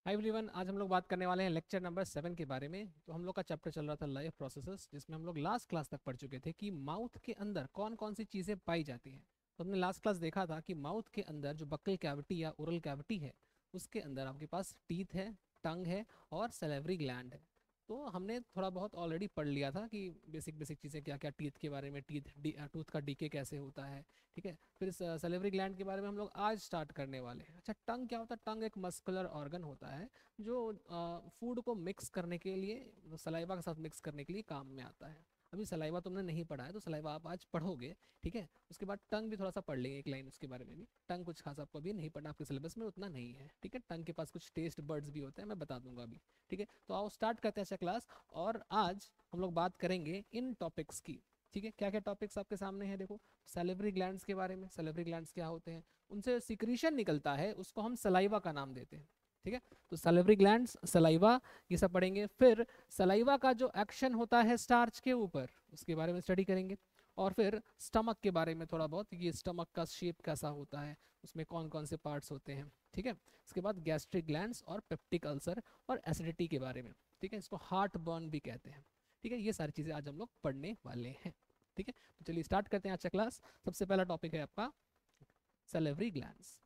Hi everyone, आज हम लोग बात करने वाले हैं लेक्चर नंबर 7 के बारे में। तो हम लोग का चैप्टर चल रहा था लाइफ प्रोसेसेस, जिसमें हम लोग लास्ट क्लास तक पढ़ चुके थे कि माउथ के अंदर कौन कौन सी चीज़ें पाई जाती हैं। तो हमने लास्ट क्लास देखा था कि माउथ के अंदर जो बक्कल कैविटी या ओरल कैविटी है, उसके अंदर आपके पास टीथ है, टंग है और सलेवरी ग्लैंड है। तो हमने थोड़ा बहुत ऑलरेडी पढ़ लिया था कि बेसिक बेसिक चीज़ें क्या क्या, टीथ के बारे में, टूथ का डीके कैसे होता है। ठीक है, फिर सलेवरी ग्लैंड के बारे में हम लोग आज स्टार्ट करने वाले हैं। अच्छा, टंग क्या होता है? टंग एक मस्कुलर ऑर्गन होता है जो फूड को मिक्स करने के लिए, सलाइवा के साथ मिक्स करने के लिए काम में आता है। अभी सलाइवा तुमने नहीं पढ़ा है तो सलाइवा आप आज पढ़ोगे। ठीक है, उसके बाद टंग भी थोड़ा सा पढ़ लेंगे, एक लाइन उसके बारे में भी। टंग कुछ खास आपको अभी नहीं पढ़ना, आपके सिलेबस में उतना नहीं है। ठीक है, टंग के पास कुछ टेस्ट बर्ड्स भी होते हैं, मैं बता दूंगा अभी। ठीक है, तो आओ स्टार्ट करते हैं अच्छा क्लास। और आज हम लोग बात करेंगे इन टॉपिक्स की। ठीक है, क्या क्या टॉपिक्स आपके सामने हैं देखो। सैलिवरी ग्लैंड्स के बारे में, सैलिवरी ग्लैंड्स क्या होते हैं, उनसे सिक्रीशन निकलता है, उसको हम सलाइवा का नाम देते हैं। ठीक है, तो सैलिवरी ग्लैंड्स, सलाइवा, ये सब पढ़ेंगे। फिर सलाइवा का जो एक्शन होता है स्टार्च के ऊपर, उसके बारे में स्टडी करेंगे। और फिर स्टमक के बारे में थोड़ा बहुत, ये स्टमक का शेप कैसा होता है, उसमें कौन कौन से पार्ट्स होते हैं। ठीक है, इसके बाद गैस्ट्रिक ग्लैंड्स और पेप्टिक अल्सर और एसिडिटी के बारे में। ठीक है, इसको हार्ट बर्न भी कहते हैं। ठीक है, ये सारी चीज़ें आज हम लोग पढ़ने वाले हैं। ठीक है, तो चलिए स्टार्ट करते हैं आज का क्लास। सबसे पहला टॉपिक है आपका सैलिवरी ग्लैंड्स।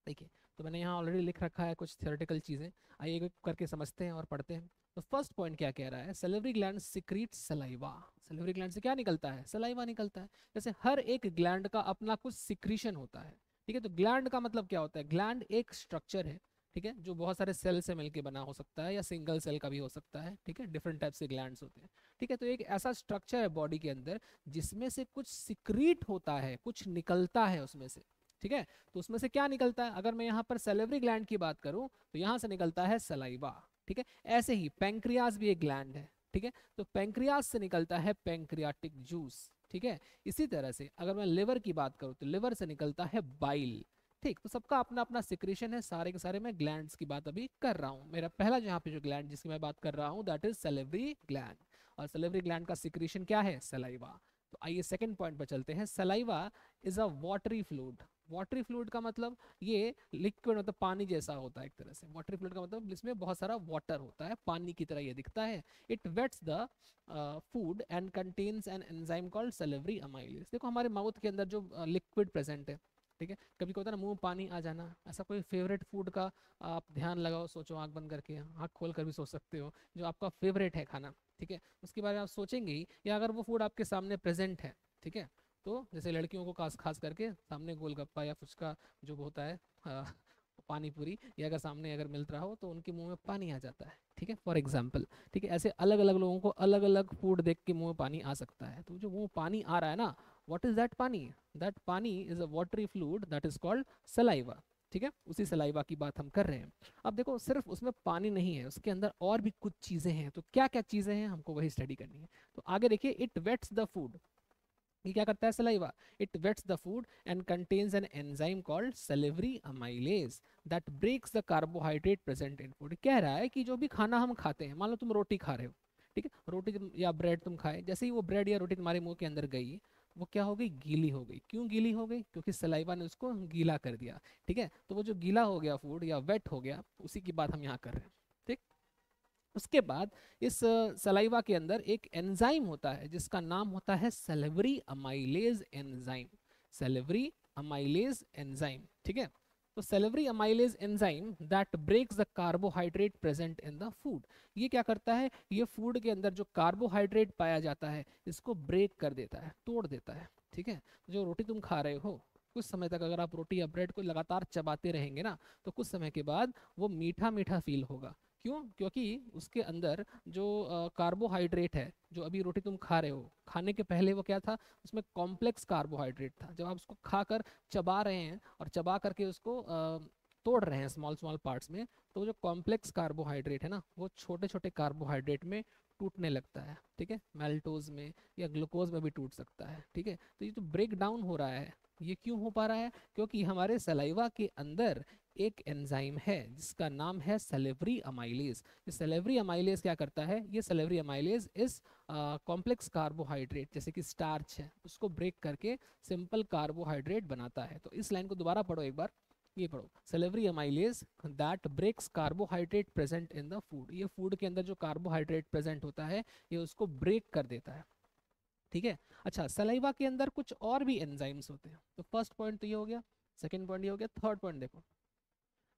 देखिए, तो मैंने यहाँ ऑलरेडी लिख रखा है कुछ थियोरेटिकल चीज़ें। आइए एक एक करके समझते हैं और पढ़ते हैं। तो फर्स्ट पॉइंट क्या कह रहा है, salivary gland secrete saliva. Salivary gland से क्या निकलता है? सलाइवा निकलता है। जैसे हर एक ग्लैंड का अपना कुछ सिक्रीशन होता है। ठीक है, तो ग्लैंड का मतलब क्या होता है? ग्लैंड एक स्ट्रक्चर है, ठीक है, जो बहुत सारे सेल से मिलके बना हो सकता है या सिंगल सेल का भी हो सकता है। ठीक है, डिफरेंट टाइप से ग्लैंड्स होते हैं। ठीक है, तो एक ऐसा स्ट्रक्चर है बॉडी के अंदर जिसमें से कुछ सिक्रीट होता है, कुछ निकलता है उसमें से। ठीक है, तो उसमें से क्या निकलता है? अगर मैं यहाँ पर सैलिवरी ग्लैंड की बात करूँ तो यहाँ से निकलता है सलाइवा। ठीक है, ऐसे ही पैंक्रियाज भी एक ग्लैंड है। ठीक है, तो पैंक्रियाज से निकलता है पैंक्रियाटिक जूस। ठीक है, इसी तरह से अगर मैं लिवर की बात करूँ तो लिवर से निकलता है बाइल। ठीक, तो सबका अपना अपना सिक्रेशन है, सारे के सारे मैं ग्लैंड्स की बात अभी कर रहा हूँ। मेरा पहला जो यहाँ पे जो ग्लैंड जिसकी मैं बात कर रहा हूँ दैट इज सैलिवरी ग्लैंड। और सैलिवरी ग्लैंड का सिक्रेशन क्या है? सलाइवा। तो आइए सेकंड पॉइंट पर चलते हैं। Saliva is a watery fluid. Watery fluid का मतलब ये लिक्विड, मतलब पानी जैसा होता है एक तरह से। वाटरी फ्लूइड का मतलब इसमें बहुत सारा वाटर होता है, पानी की तरह ये दिखता है। It wets the food and contains an enzyme called salivary amylase. देखो हमारे माउथ के अंदर जो लिक्विड प्रेजेंट है, ठीक है, कभी क्या होता है ना, मुंह में पानी आ जाना, ऐसा कोई फेवरेट फूड का आप ध्यान लगाओ, सोचो, आंख बंद करके, आंख खोल कर भी सोच सकते हो, जो आपका फेवरेट है खाना। ठीक है, उसके बारे में आप सोचेंगे ही, या अगर वो फूड आपके सामने प्रेजेंट है, ठीक है, तो जैसे लड़कियों को खास खास करके सामने गोलगप्पा या फुचका जो होता है, पानी पूरी, ये अगर सामने अगर मिल रहा हो तो उनके मुंह में पानी आ जाता है। ठीक है, फॉर एग्जाम्पल। ठीक है, ऐसे अलग अलग लोगों को अलग अलग फूड देख के मुंह में पानी आ सकता है। तो जो मुंह में पानी आ रहा है ना, व्हाट इज दैट पानी? दैट पानी is a watery fluid that is called saliva. ठीक है, उसी सलाइवा की बात हम कर रहे हैं। अब देखो, सिर्फ उसमें पानी नहीं है, उसके अंदर और भी कुछ चीजें हैं। तो क्या क्या चीजें हैं, हमको वही स्टडी करनी है। तो आगे देखिए, इट वेट्स द फूड। ये क्या करता है saliva? It wets the food and contains an enzyme called salivary amylase that breaks the carbohydrate present in food. कह रहा है कि जो भी खाना हम खाते हैं, मान लो तुम रोटी खा रहे हो, ठीक है, या ब्रेड तुम खाए, जैसे ही वो ब्रेड या रोटी तुम्हारे मुंह के अंदर गई, वो क्या हो गई? गीली हो गई। क्यों गीली हो गई? क्योंकि सलाइवा ने उसको गीला कर दिया। ठीक है, तो वो जो गीला हो गया फूड या वेट हो गया, उसी की बात हम यहाँ कर रहे हैं। ठीक, उसके बाद इस सलाइवा के अंदर एक एंजाइम होता है जिसका नाम होता है salivary amylase enzyme. Salivary amylase enzyme, ठीक है। तो salivary amylase enzyme that breaks the carbohydrate present in the food. ये क्या करता है? ये फूड के अंदर जो कार्बोहाइड्रेट पाया जाता है, इसको ब्रेक कर देता है, तोड़ देता है। ठीक है, जो रोटी तुम खा रहे हो, कुछ समय तक अगर आप रोटी या ब्रेड को लगातार चबाते रहेंगे ना, तो कुछ समय के बाद वो मीठा मीठा फील होगा। क्यों? क्योंकि उसके अंदर जो कार्बोहाइड्रेट है, जो अभी रोटी तुम खा रहे हो, खाने के पहले वो क्या था? उसमें कॉम्प्लेक्स कार्बोहाइड्रेट था। जब आप उसको खाकर चबा रहे हैं और चबा करके उसको तोड़ रहे हैं स्मॉल स्मॉल पार्ट्स में, तो जो कॉम्प्लेक्स कार्बोहाइड्रेट है ना, वो छोटे छोटे कार्बोहाइड्रेट में टूटने लगता है। ठीक है, मेल्टोज में या ग्लूकोज में भी टूट सकता है। ठीक है, तो ये जो ब्रेक डाउन हो रहा है, ये क्यों हो पा रहा है? क्योंकि हमारे सलाइवा के अंदर एक एंजाइम है जिसका नाम है सलेवरी अमाइलेज। ये सलेवरी अमाइलेज क्या करता है? ये सलेवरी अमाइलेज इस कॉम्प्लेक्स कार्बोहाइड्रेट जैसे कि स्टार्च है, उसको ब्रेक करके सिंपल कार्बोहाइड्रेट बनाता है। तो इस लाइन को दोबारा पढ़ो एक बार। ये पढ़ो, salivary amylase that breaks carbohydrate present in the food, ये फूड के अंदर जो कार्बोहाइड्रेट प्रेजेंट होता है ये उसको ब्रेक कर देता है, ठीक है। अच्छा, सलाइवा के अंदर कुछ और भी एंजाइम्स होते हैं, तो फर्स्ट पॉइंट तो ये हो गया, सेकंड पॉइंट ये हो गया, थर्ड पॉइंट देखो,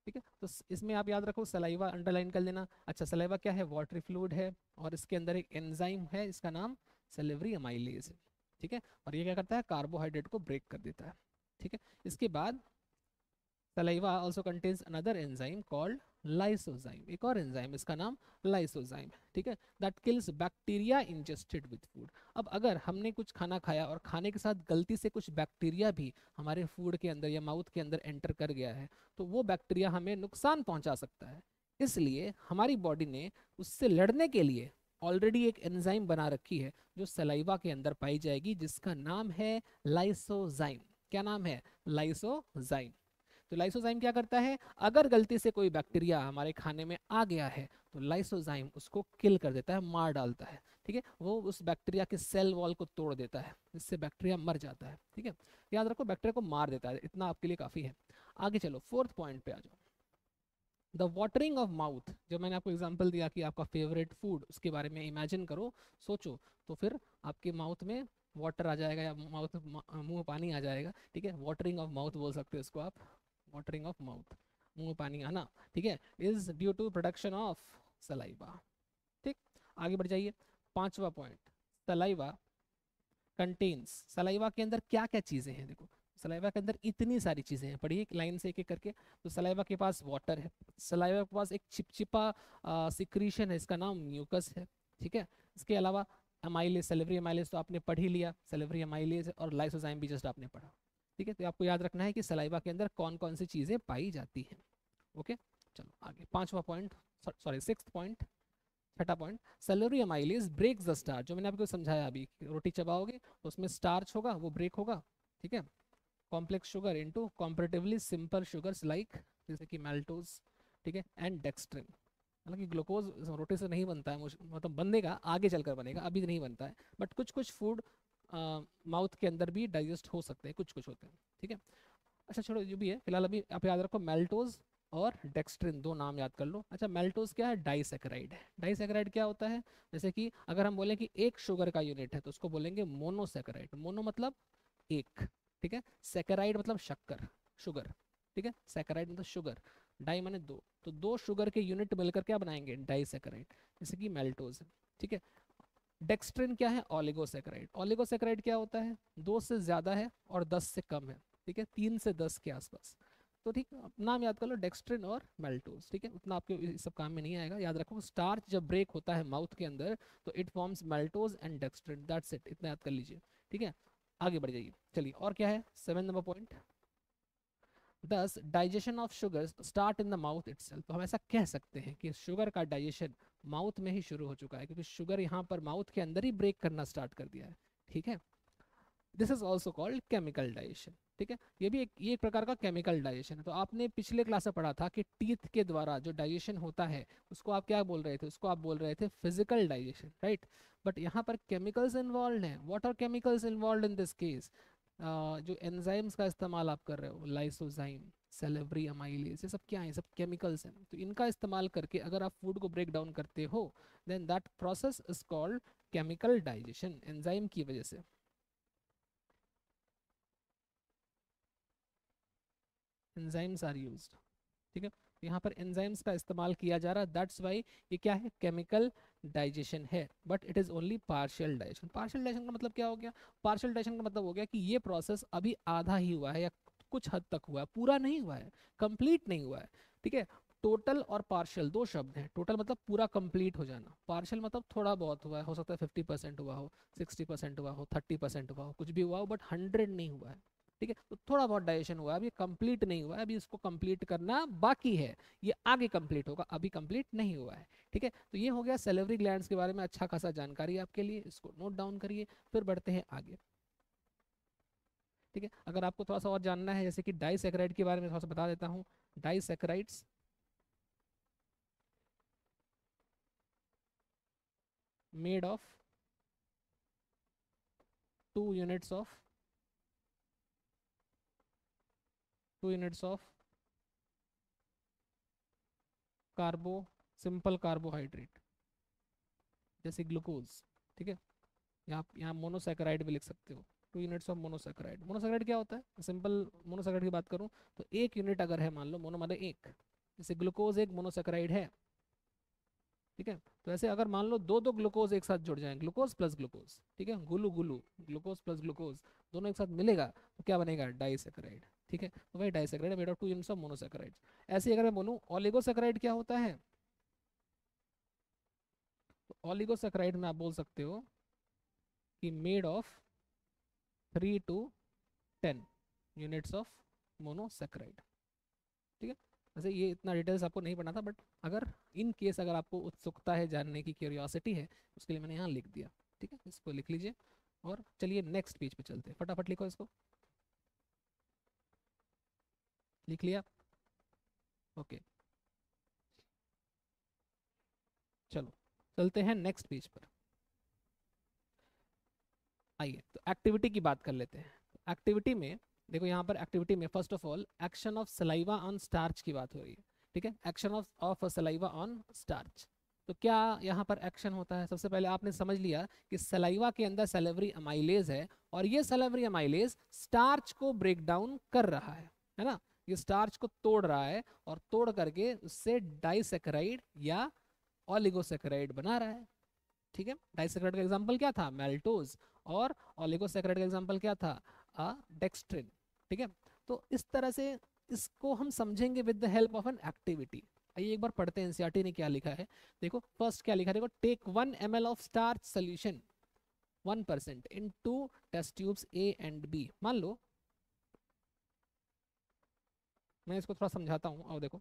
ठीक है। तो इसमें आप याद रखो सलाइवा अंडरलाइन कर लेना। अच्छा, सलाइवा क्या है, वाटरी फ्लूइड है, और इसके अंदर एक एंजाइम है, इसका नाम सेलेवरी अमाइलेज है, ठीक है। और ये क्या करता है, कार्बोहाइड्रेट को ब्रेक कर देता है, ठीक है। इसके बाद saliva also contains another enzyme called lysozyme, एक और एंजाइम, इसका नाम लाइसोजाइम, ठीक है, that kills bacteria ingested with food. अब अगर हमने कुछ खाना खाया और खाने के साथ गलती से कुछ बैक्टीरिया भी हमारे फूड के अंदर या माउथ के अंदर एंटर कर गया है, तो वो बैक्टीरिया हमें नुकसान पहुंचा सकता है। इसलिए हमारी बॉडी ने उससे लड़ने के लिए ऑलरेडी एक एंजाइम बना रखी है जो सलाइवा के अंदर पाई जाएगी, जिसका नाम है लाइसोजाइम। क्या नाम है, लाइसोजाइम। तो लाइसोजाइम क्या करता है, अगर गलती से कोई बैक्टीरिया हमारे खाने में आ गया है तो लाइसोजाइम उसको किल कर देता है, मार डालता है, ठीक है। वो उस बैक्टीरिया के सेल वॉल को तोड़ देता है, जिससे बैक्टीरिया मर जाता है, ठीक है। याद रखो, बैक्टीरिया को मार देता है, इतना आपके लिए काफी है। आगे चलो, फोर्थ पॉइंट पे आ जाओ, द वाटरिंग ऑफ माउथ। जो मैंने आपको एग्जांपल दिया कि आपका फेवरेट फूड, उसके बारे में इमेजिन करो, सोचो, तो फिर आपके माउथ में वाटर आ जाएगा या माउथ मुंह में पानी आ जाएगा, ठीक है। वाटरिंग ऑफ माउथ बोल सकते हो इसको आप, वाटरिंग ऑफ माउथ, मुंह में पानी आना, ठीक है, is due to production of saliva, ठीक। आगे बढ़ जाइए, पांचवा पॉइंट, सलाइवा कंटेन्स, सलाइवा के अंदर क्या क्या चीजें हैं, देखो सलाइवा के अंदर इतनी सारी चीजें हैं, पढ़िए लाइन से एक एक करके। तो सलाइवा के पास वाटर है, सलाइवा के पास एक चिपचिपा सिक्रीशन है, इसका नाम म्यूकस है, ठीक है। इसके अलावा अमाइलेज, सेलेवरी अमाइलेज तो आपने पढ़ ही लिया, सेलेवरी अमाइलेज और लाइसोजाइम भी जस्ट आपने पढ़ा, ठीक है। तो आपको याद रखना है कि सलाइवा के अंदर कौन कौन सी चीजें पाई जाती हैं, ओके। चलो आगे, पांचवा पॉइंट, सॉरी सिक्स्थ पॉइंट, छठा point, salivary amylase breaks the starch, जो मैंने आपको समझाया अभी, रोटी चबाओगे तो उसमें स्टार्च होगा, वो ब्रेक होगा, ठीक है, complex sugar into comparatively simple sugars like, जैसे कि मैल्टोज, ठीक है, एंड डेक्सट्रिन। हालांकि ग्लूकोज रोटी से नहीं बनता है, मतलब बनेगा, आगे चलकर बनेगा, अभी नहीं बनता है, बट कुछ कुछ फूड माउथ के अंदर भी डाइजेस्ट हो सकते हैं, कुछ कुछ होते हैं, ठीक है। अच्छा छोड़ो जो भी है, फिलहाल अभी आप याद रखो मेल्टोज और डेक्सट्रिन, दो नाम याद कर लो। अच्छा, मेल्टोज क्या है, डाइसैकेराइड है। डाइसैकेराइड क्या होता है, जैसे कि अगर हम बोले कि एक शुगर का यूनिट है तो उसको बोलेंगे मोनोसैकेराइड, मोनो मतलब एक, ठीक है, सैकेराइड मतलब शक्कर, शुगर, ठीक है, सैकेराइड मतलब शुगर, डाई माने दो, तो दो शुगर के यूनिट मिलकर क्या बनाएंगे, डाइसैकेराइड, जैसे कि मेल्टोज है, ठीक है। डेक्सट्रिन क्या है, ओलिगोसैकेराइड। ओलिगोसैकेराइड क्या होता है, दो से ज्यादा है और 10 से कम है, ठीक है, 3 से 10 के आसपास। तो ठीक, नाम याद कर लो, डेक्सट्रिन और मेल्टोज, ठीक है, उतना आपके इस सब काम में नहीं आएगा। याद रखो, स्टार्च जब ब्रेक होता है माउथ के अंदर तो it forms maltose and dextrin, that's it, इतना याद कर लीजिए, ठीक है। आगे बढ़ जाइए, चलिए और क्या है, 7 नंबर पॉइंट, दस digestion of sugar start in the mouth itself. तो हम ऐसा कह सकते हैं कि शुगर का डाइजेशन माउथ में ही शुरू हो चुका है, क्योंकि शुगर यहाँ पर माउथ के अंदर ही ब्रेक करना स्टार्ट कर दिया है, ठीक है। This is also called chemical digestion, ठीक है, ये एक प्रकार का केमिकल डाइजेशन है। तो आपने पिछले क्लास में पढ़ा था कि टीथ के द्वारा जो डाइजेशन होता है उसको आप क्या बोल रहे थे, उसको आप बोल रहे थे फिजिकल डाइजेशन, राइट। बट यहाँ पर केमिकल्स इन्वॉल्व हैं। What are chemicals involve in this case, जो एंजाइम्स का इस्तेमाल आप कर रहे हो, लाइसोजाइम, सेलेवरी अमाइलेज, ये सब क्या है, सब केमिकल्स हैं। तो इनका इस्तेमाल करके अगर आप फूड को ब्रेक डाउन करते हो, then that process is called chemical digestion, enzyme की वजह से। एंजाइम्स आर यूज्ड, ठीक है, यहाँ पर एंजाइम्स का इस्तेमाल किया जा रहा है, दैट्स वाई ये क्या है, केमिकल डाइजेशन है। But it is only partial digestion. Partial digestion का मतलब क्या हो गया, पार्शियल डाइजेशन का मतलब हो गया कि ये प्रोसेस अभी आधा ही हुआ है या कुछ हद तक हुआ है, पूरा नहीं हुआ है, कंप्लीट नहीं हुआ है, ठीक है। टोटल और पार्शियल दो शब्द हैं, टोटल मतलब पूरा कंप्लीट हो जाना, पार्शियल मतलब थोड़ा बहुत हुआ है, हो सकता है 50% हुआ हो, 60% हुआ हो, 30% हुआ हो, कुछ भी हुआ हो, बट 100 नहीं हुआ है, ठीक है। तो थोड़ा बहुत डाइजेशन हुआ है, अभी कंप्लीट नहीं हुआ है, अभी इसको कंप्लीट करना बाकी है, ये आगे कंप्लीट होगा, अभी कंप्लीट नहीं हुआ है, ठीक है। तो ये हो गया सैलिवरी ग्लैंड्स के बारे में अच्छा खासा जानकारी आपके लिए, इसको नोट डाउन करिए। फिर बढ़ते हैं आगे, ठीक है। अगर आपको थोड़ा सा और जानना है, जैसे कि डाइसैकेराइड के बारे में थोड़ा सा बता देता हूँ। Disaccharides made of 2 units of 2 units of simple carbohydrate जैसे ग्लूकोज, ठीक है। यहाँ मोनोसैकेराइड भी लिख सकते हो, 2 यूनिट्स ऑफ मोनोसैकेराइड। मोनोसैकेराइड क्या होता है, सिंपल मोनोसैकेराइड की बात करूँ तो 1 यूनिट अगर है, मान लो मोनो मतलब एक, जैसे ग्लूकोज एक मोनोसैकेराइड है, ठीक है। तो ऐसे अगर मान लो दो दो ग्लूकोज एक साथ जुड़ जाएं, ग्लूकोज प्लस ग्लूकोज, ठीक है, गुलू गुलू, ग्लूकोज प्लस ग्लूकोज दोनों एक साथ मिलेगा तो क्या बनेगा, डाइसैकेराइड, ठीक है। तो वही disaccharide made of 2 units of monosaccharide. ऐसे ही अगर मैं बोलूँ ओलिगोसैकेराइड क्या होता है, तो ओलिगोसैकेराइड में आप बोल सकते हो कि made of 3 to 10 units of monosaccharide, ठीक है। वैसे ये इतना डिटेल्स आपको नहीं पढ़ना था, बट अगर इन केस अगर आपको उत्सुकता है जानने की, क्यूरियोसिटी है, उसके लिए मैंने यहाँ लिख दिया, ठीक है। इसको लिख लीजिए और चलिए नेक्स्ट पेज पे चलते हैं, फटाफट लिखो इसको। लिख लिया, ओके, चलो चलते हैं नेक्स्ट पेज पर। आइए तो एक्टिविटी की बात कर लेते हैं। एक्टिविटी में देखो, यहाँ पर एक्टिविटी में first of all action of saliva on starch की बात हो रही है, ठीक है। Action of saliva on starch, तो क्या यहाँ पर एक्शन होता है, सबसे पहले आपने समझ लिया कि सलाइवा के अंदर सैलिवरी अमाइलेज है, और ये सैलिवरी अमाइलेज स्टार्च को ब्रेक डाउन कर रहा है ना। ये स्टार्च को तोड़ रहा है और तोड़ करके उससे डाइसैकेराइड या ऑलिगोसैकेराइड बना रहा है, ठीक है। डाइसैकेराइड का एग्जांपल क्या था, मैल्टोज, और ओलिगोसैकेराइड का एग्जांपल क्या था, डेक्स्ट्रिन, ठीक है। तो इस तरह से इसको हम समझेंगे with the help of an activity. आइए एक बार पढ़ते हैं एनसीईआरटी ने क्या लिखा है। देखो फर्स्ट क्या लिखा है, देखो take 1 ml of starch solution 1% in 2 test tubes A and B. मान लो मैं इसको थोड़ा समझाता हूँ, और देखो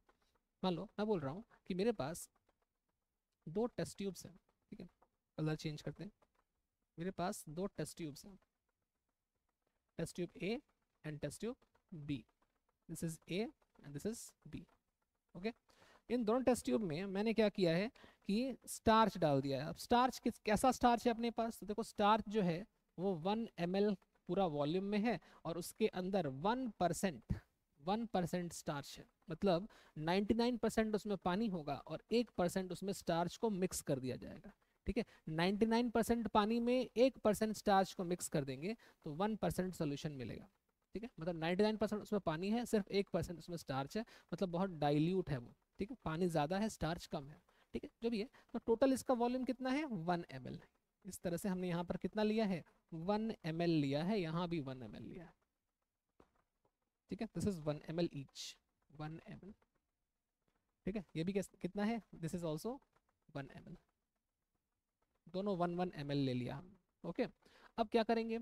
मान लो मैं बोल रहा हूँ कि मेरे पास 2 टेस्ट ट्यूब्स हैं, ठीक है। कलर चेंज करते हैं, मेरे पास 2 टेस्ट ट्यूब्स हैं, test tube A and test tube B, this is A and this is B, okay. इन दोनों टेस्ट ट्यूब में मैंने क्या किया है कि स्टार्च डाल दिया है। अब स्टार्च कैसा स्टार्च है अपने पास, तो देखो स्टार्च जो है वो 1 ml पूरा वॉल्यूम में है, और उसके अंदर 1% स्टार्च है, मतलब 99% उसमें पानी होगा और 1% उसमें स्टार्च को मिक्स कर दिया जाएगा, ठीक है। 99% पानी में 1% स्टार्च को मिक्स कर देंगे तो 1% सोल्यूशन मिलेगा, ठीक है। मतलब 99% उसमें पानी है, सिर्फ 1% उसमें स्टार्च है, मतलब बहुत डाइल्यूट है वो, ठीक है। पानी ज़्यादा है, स्टार्च कम है, ठीक है, जो भी है। तो टोटल इसका वॉल्यूम कितना है, 1 ml। इस तरह से हमने यहाँ पर कितना लिया है, 1 ml लिया है, यहाँ भी 1 ml लिया है, ठीक है। This is 1 ml each, 1 ml, ठीक है। ये भी कितना है, दिस इज ऑल्सो 1 ml, दोनों 1 ml ले लिया हम, ओके। अब क्या करेंगे,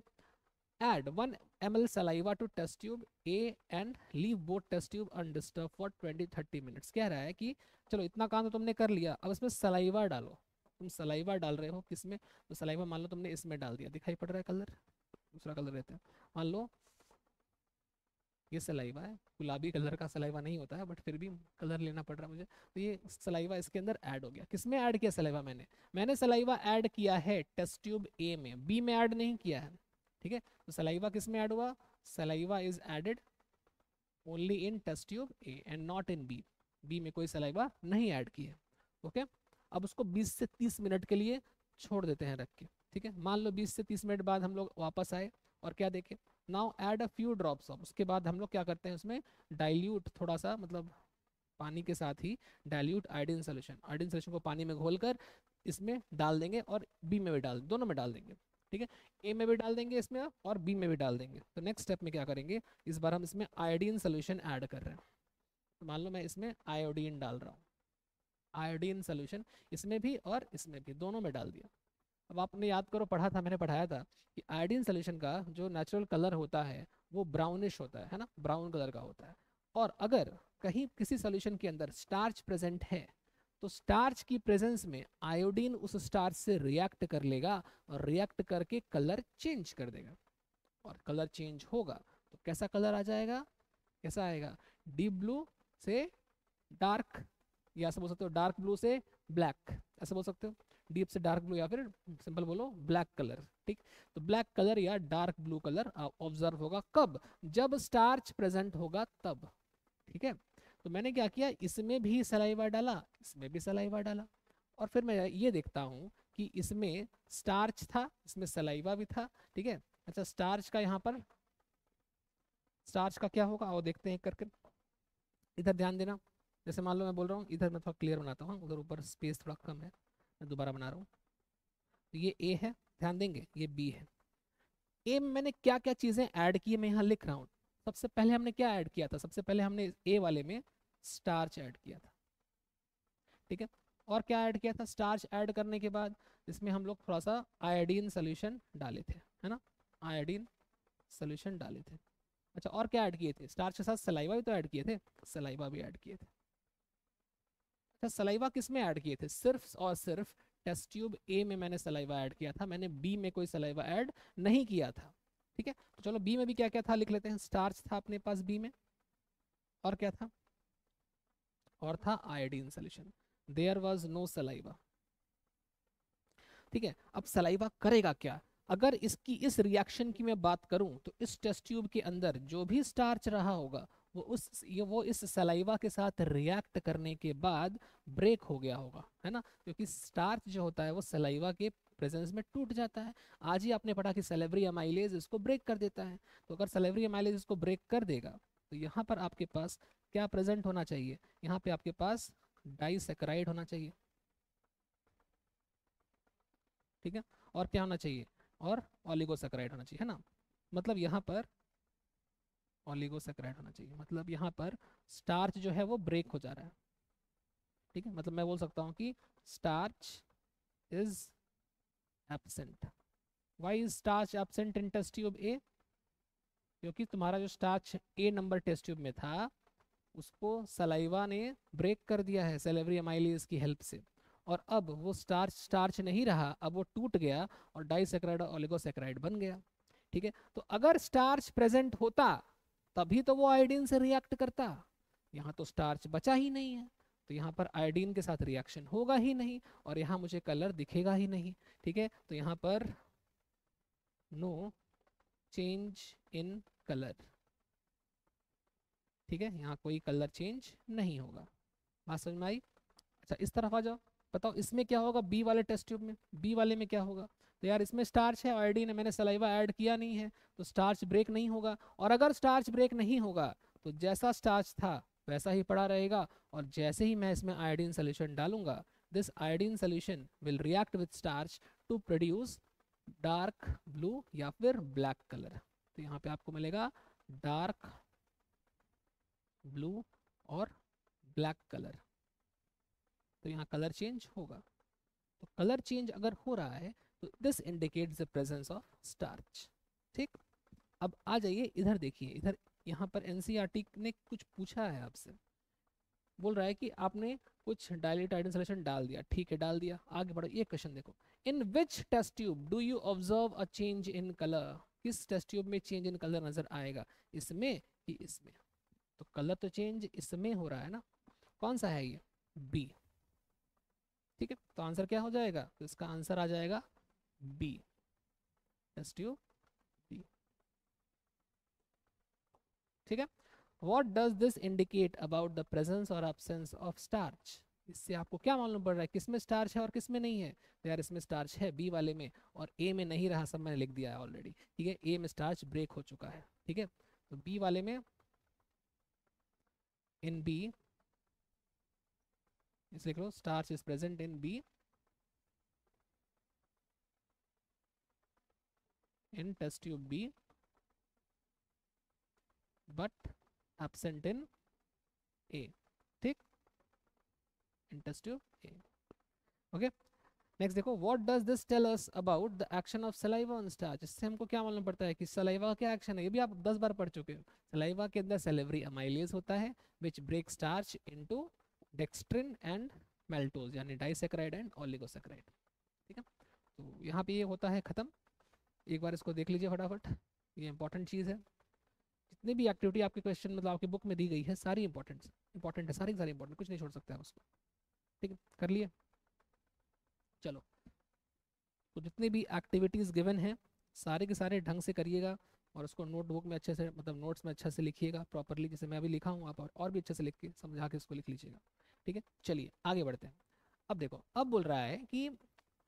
add 1 ml saliva to test tube A and leave both test tube undisturbed for 20-30 minutes। कह रहा है कि चलो इतना काम तो तुमने कर लिया, अब इसमें सलाइवा डालो। तुम सलाइवा डाल रहे हो किसमें, तो सलाइवा मान लो तुमने इसमें डाल दिया, दिखाई पड़ रहा है कलर, दूसरा कलर रहता है, मान लो ये सलाइवा है, गुलाबी कलर का सलाइवा नहीं होता है, बट फिर भी कलर लेना पड़ रहा है मुझे। तो ये सलाइवा इसके अंदर ऐड हो गया, किसमें ऐड किया सलाइवा, मैंने सलाइवा ऐड किया है टेस्ट ट्यूब ए में, बी में ऐड नहीं किया है, ठीक है। तो सलाइवा किस में ऐड हुआ, saliva is added only in test tube A and not in B, B में कोई सलाइवा नहीं ऐड की है, ओके। अब उसको 20 से 30 मिनट के लिए छोड़ देते हैं रख के, ठीक है। मान लो 20 से 30 मिनट बाद हम लोग वापस आए और क्या देखें, now add a few drops of, उसके बाद हम लोग क्या करते हैं उसमें डाइल्यूट थोड़ा सा, मतलब पानी के साथ ही dilute iodine solution, iodine solution को पानी में घोलकर इसमें डाल देंगे, और बी में भी दोनों में डाल देंगे, ठीक है। ए में भी डाल देंगे इसमें और बी में भी डाल देंगे। तो नेक्स्ट स्टेप में क्या करेंगे, इस बार हम इसमें आयोडीन सोल्यूशन ऐड कर रहे हैं, तो मान लो मैं इसमें आयोडीन डाल रहा हूँ, आयोडीन सोल्यूशन इसमें भी और इसमें भी, दोनों में डाल दिया। अब आपने याद करो, पढ़ा था, मैंने पढ़ाया था कि आयोडीन सोल्यूशन का जो नेचुरल कलर होता है वो ब्राउनिश होता है ना, ब्राउन कलर का होता है। और अगर कहीं किसी सोल्यूशन के अंदर स्टार्च प्रेजेंट है, तो स्टार्च की प्रेजेंस में आयोडीन उस स्टार्च से रिएक्ट कर लेगा, और रिएक्ट करके कलर चेंज कर देगा, और कलर चेंज होगा तो कैसा कलर आ जाएगा, कैसा आएगा, डीप ब्लू से डार्क, या ऐसा बोल सकते हो डार्क ब्लू से ब्लैक, ऐसा बोल सकते हो, डीप से डार्क ब्लू, या फिर सिंपल बोलो ब्लैक कलर, ठीक। तो ब्लैक कलर या डार्क ब्लू कलर ऑब्जर्व होगा कब, जब स्टार्च प्रेजेंट होगा तब, ठीक है। तो मैंने क्या किया, इसमें भी सलाइवा डाला, इसमें भी सलाइवा डाला, और फिर मैं ये देखता हूँ कि इसमें स्टार्च था, इसमें सलाइवा भी था, ठीक है। अच्छा, स्टार्च का यहाँ पर, स्टार्च का क्या होगा आओ देखते हैं एक करके। इधर ध्यान देना, जैसे मान लो मैं बोल रहा हूँ, इधर मैं थोड़ा क्लियर बनाता हूँ, उधर ऊपर स्पेस थोड़ा कम है, मैं दोबारा बना रहा हूँ। तो ये ए है, ध्यान देंगे, ये बी है। ए में मैंने क्या क्या चीज़ें ऐड की है मैं यहाँ लिख रहा हूँ। सबसे पहले हमने क्या ऐड किया था, सबसे पहले हमने ए वाले में स्टार्च ऐड किया था, ठीक है। और क्या ऐड किया था, स्टार्च ऐड करने के बाद इसमें हम लोग थोड़ा सा आयोडीन सोल्यूशन डाले थे, है ना, आयोडीन सोल्यूशन डाले थे। अच्छा, और क्या ऐड किए थे, स्टार्च के साथ सलाइवा भी तो ऐड किए थे, सलाइवा भी ऐड किए थे। अच्छा, सलाइवा किस में ऐड किए थे, सिर्फ और सिर्फ टेस्ट ट्यूब ए में मैंने सलाइवा ऐड किया था, मैंने बी में कोई सलाइवा ऐड नहीं किया था, ठीक है। तो चलो बी में भी क्या क्या था लिख लेते हैं। स्टार्च था अपने पास बी में, और क्या था, और था iodine solution, there was no saliva, ठीक है। अब सलाइवा करेगा क्या, अगर इसकी इस रिएक्शन की मैं बात करूं तो इस टेस्ट ट्यूब के अंदर जो भी स्टार्च रहा होगा वो इस सलाइवा के साथ रिएक्ट करने के बाद ब्रेक हो गया होगा, है ना, क्योंकि स्टार्च जो होता है वो सलाइवा के प्रेजेंस में टूट जाता है। आज ही आपने पढ़ा कि सेलेब्री अमाइलेज इसको ब्रेक कर देता है, तो अगर सेलेब्री अमाइलेज इसको ब्रेक कर देगा तो यहाँ पर आपके पास क्या प्रेजेंट होना चाहिए, यहाँ पे आपके पास डाइसैकेराइड होना चाहिए, ठीक है। और क्या होना चाहिए, और ओलिगोसैकेराइड होना चाहिए, है ना। मतलब यहाँ पर ओलिगोसैकेराइड होना चाहिए, मतलब यहाँ पर स्टार्च जो है वो ब्रेक हो जा रहा है, ठीक है। मतलब मैं बोल सकता हूँ कि starch is absent. Why is starch absent in test tube A, क्योंकि तुम्हारा जो starch A number test tube में था उसको सलाइवा ने ब्रेक कर दिया है सेलेब्री अमाइलेज की हेल्प से, और अब वो स्टार्च स्टार्च नहीं रहा, अब वो टूट गया और डाइसैकेराइड और ओलिगोसैकेराइड बन गया, ठीक है। तो अगर स्टार्च प्रेजेंट होता तभी तो वो आयोडीन से रिएक्ट करता, यहाँ तो स्टार्च बचा ही नहीं है, तो यहाँ पर आयोडीन के साथ रिएक्शन होगा ही नहीं, और यहाँ मुझे कलर दिखेगा ही नहीं, ठीक है। तो यहाँ पर नो चेंज इन कलर, ठीक है, यहाँ कोई कलर चेंज नहीं होगा। बात समझ में आई। अच्छा, इस तरफ आ जाओ, बताओ इसमें क्या होगा, बी वाले टेस्ट ट्यूब में, बी वाले में क्या होगा। तो यार इसमें स्टार्च है, आयोडीन है, मैंने सलाइवा ऐड किया नहीं है, तो स्टार्च ब्रेक नहीं होगा, और अगर स्टार्च ब्रेक नहीं होगा तो जैसा स्टार्च था वैसा ही पड़ा रहेगा, और जैसे ही मैं इसमें आयोडीन सोल्यूशन डालूंगा, this iodine solution will react with starch to produce dark blue या फिर ब्लैक कलर। तो यहाँ पे आपको मिलेगा डार्क ब्लू और ब्लैक कलर, तो यहाँ कलर चेंज होगा। तो कलर चेंज अगर हो रहा है तो this indicates the presence of starch, ठीक। अब आ जाइए इधर, देखिए इधर, यहाँ पर एनसीईआरटी ने कुछ पूछा है आपसे, बोल रहा है कि आपने कुछ डायल्यूट आयोडीन सॉल्यूशन डाल दिया, ठीक है डाल दिया, आगे बढ़ो, ये क्वेश्चन देखो, in which test tube do you observe a change in colour, किस टेस्ट ट्यूब में चेंज इन कलर नजर आएगा, इसमें कि इसमें, तो कलर तो चेंज इसमें हो रहा है ना, कौन सा है ये, बी, ठीक है। तो आंसर क्या हो जाएगा, तो इसका आंसर आ जाएगा बी, टेस्ट ट्यूब बी, ठीक है। What does this indicate about the presence और एब्सेंस ऑफ स्टार्च, इससे आपको क्या मालूम पड़ रहा है किसमें स्टार्च है और किसमें नहीं है। तो यार इसमें स्टार्च है बी वाले में, और ए में नहीं रहा, सब मैंने लिख दिया है ऑलरेडी, ठीक है। ए में स्टार्च ब्रेक हो चुका है, ठीक है। तो बी वाले में, इन बी, इस लिख लो, starch is present in B, in test tube B, but absent in A, ठीक, in test tube A, okay. Next देखो, what does this tell us about the action of saliva on starch, इससे हमको क्या मालूम पड़ता है कि saliva का क्या एक्शन है, ये भी आप 10 बार पढ़ चुके हो। सलाइवा के अंदर सेलेब्री अमाइलेज होता है which break starch into dextrin and maltose, यानी डाइसैकेराइड एंड ओलिगोसैकेराइड, ठीक है। तो यहाँ पे ये होता है खत्म, एक बार इसको देख लीजिए फटाफट, ये इंपॉर्टेंट चीज़ है। जितनी भी एक्टिविटी आपके क्वेश्चन मतलब आपकी बुक में दी गई है सारी इंपॉर्टेंट है, सारी सारी इंपॉर्टेंट, कुछ नहीं छोड़ सकते आप उसको, ठीक है, कर लिए। चलो, तो जितनी भी एक्टिविटीज़ गिवन हैं सारे के सारे ढंग से करिएगा, और उसको नोटबुक में अच्छे से, मतलब नोट्स में अच्छे से लिखिएगा प्रॉपरली, जैसे मैं अभी लिखा हूँ, आप और भी अच्छे से लिख के समझा के उसको लिख लीजिएगा। ठीक है, चलिए आगे बढ़ते हैं। अब देखो, अब बोल रहा है कि